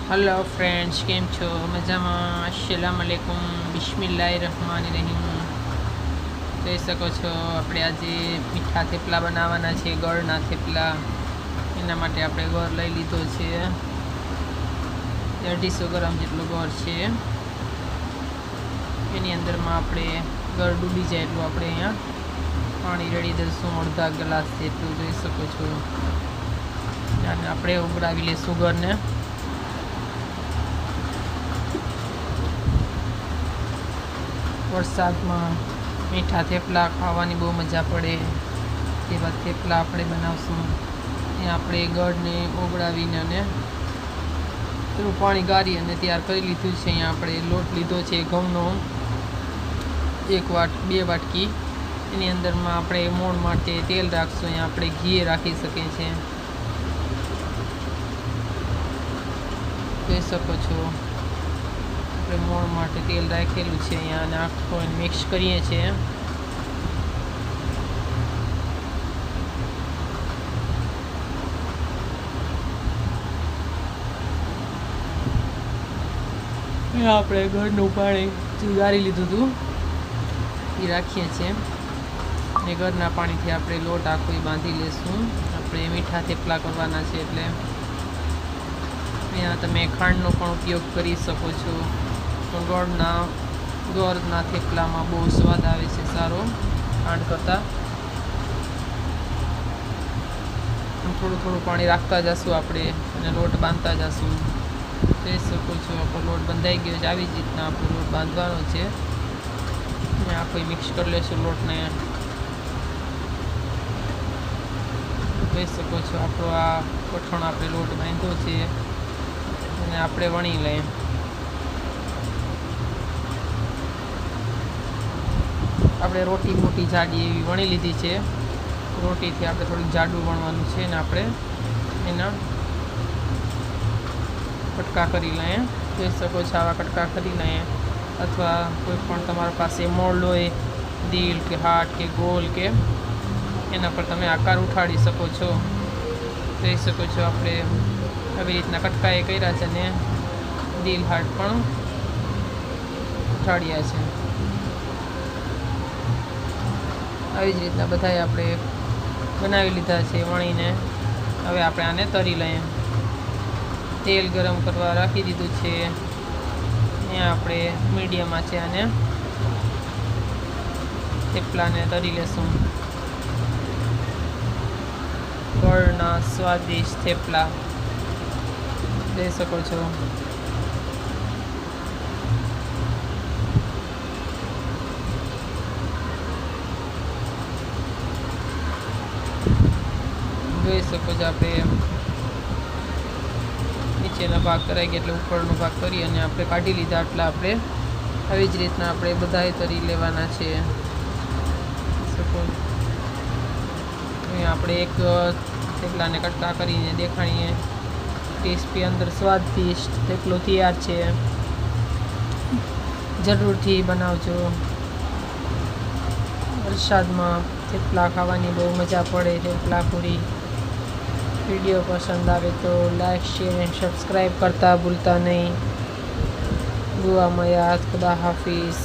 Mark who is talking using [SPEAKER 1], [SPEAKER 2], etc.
[SPEAKER 1] Hello friends, केम छो? मजाમાં? अस्सलाम वालेकुम, बिस्मिल्लाहिर्रहमानिर्रहीम। જોઈ શકો છો આપણે આજે મીઠા થેપલા બનાવવાના છે, ગળના થેપલા। એના માટે આપણે ગોળ લઈ લીધો છે, 250 ગ્રામ જેટલો ગોળ છે। એની અંદરમાં આપણે ગળ ડૂબી જાય એટલું આપણે અહીંયા પાણી રેડી દઈશું, અડધા ગ્લાસ જેટલું જોઈ શકો છો। અને આપણે ઉગડાવી લઈશું ગળને। વરસાદમાં મીઠા થેપલા ખાવાની બહુ મજા પડે એવા થેપલા આપણે બનાવશું। એ આપણે ગળને ઓગળાવીને અને થોડું પાણી ગાળી અને તૈયાર કરી લીધું છે। અહીંયા આપણે લોટ લીધો છે ઘઉંનો, 2 વાટકી। એની અંદરમાં આપણે મોણ માટે તેલ રાખશું। અહીંયા આપણે ઘી રાખી શકીએ છીએ, જોઈ શકો છો। આપણે મોણ માટે તેલ રાખેલું છે અહીંયા, અને આખો મિક્સ કરીએ છીએ। આપણે ઘરનું પાણી ગાળી લીધું હતું એ રાખીએ છીએ, અને ઘરના પાણીથી આપણે લોટ આખો બાંધી લેશું। આપણે મીઠા થેપલા કરવાના છે એટલે અહીંયા તમે ખાંડનો પણ ઉપયોગ કરી શકો છો। તો ગોળના થેપલામાં બહુ સ્વાદ આવે છે સારો ખાંડ કરતાં। થોડું થોડું પાણી રાખતા જશું આપણે, અને લોટ બાંધતા જશું। જોઈ શકો છો આપણો લોટ બંધાઈ ગયો છે। આવી જ રીતના આપણો લોટ બાંધવાનો છે, અને આખો મિક્સ કરી લેશું લોટને। જોઈ શકો છો આપણો આ કઠણ આપણે લોટ બાંધ્યો છે, અને આપણે વણી લઈએ। આપણે રોટી મોટી જાડી એવી વણી લીધી છે। રોટીથી આપણે થોડુંક જાડું વણવાનું છે, ને આપણે એના કટકા કરી લઈએ। જોઈ શકો છો આવા કટકા કરી લઈએ, અથવા કોઈ પણ તમારા પાસે મોલ્ડ હોય, દિલ કે હાર્ટ કે ગોલ કે એના પર તમે આકાર ઉઠાડી શકો છો। જોઈ શકો છો આપણે આવી રીતના કટકા એ કર્યા છે, ને દિલ હાર્ટ પણ ઉઠાડ્યા છે। આવી જ રીતના બધાએ આપણે બનાવી લીધા છે વણીને। હવે આપણે આને તળી લઈએ। તેલ ગરમ કરવા રાખી દીધું છે, અહીંયા આપણે મીડિયમમાં છે, અને થેપલાને તળી લેશું। ગળના સ્વાદિષ્ટ થેપલા જોઈ શકો છો। જોઈ શકો છો આપણે નીચેનો ભાગ કરાઈ ગયા એટલે ઉપરનો ભાગ કરી અને આપણે કાઢી લીધા। એટલે આપણે આવી જ રીતના આપણે બધાએ તરી લેવાના છે। અહીંયા આપણે એક થેપલાને કટકા કરીને દેખાડીએ। ટેસ્ટી અંદર સ્વાદિષ્ટ થેપલો તૈયાર છે, જરૂરથી બનાવજો। વરસાદમાં થેપલા ખાવાની બહુ મજા પડે, થેપલા પૂરી। વિડીયો પસંદ આવે તો લાઈક, શેર એન્ડ સબસ્ક્રાઈબ કરતા ભૂલતા નહીં। દુઆમાં યાદ, ખુદા હાફિઝ।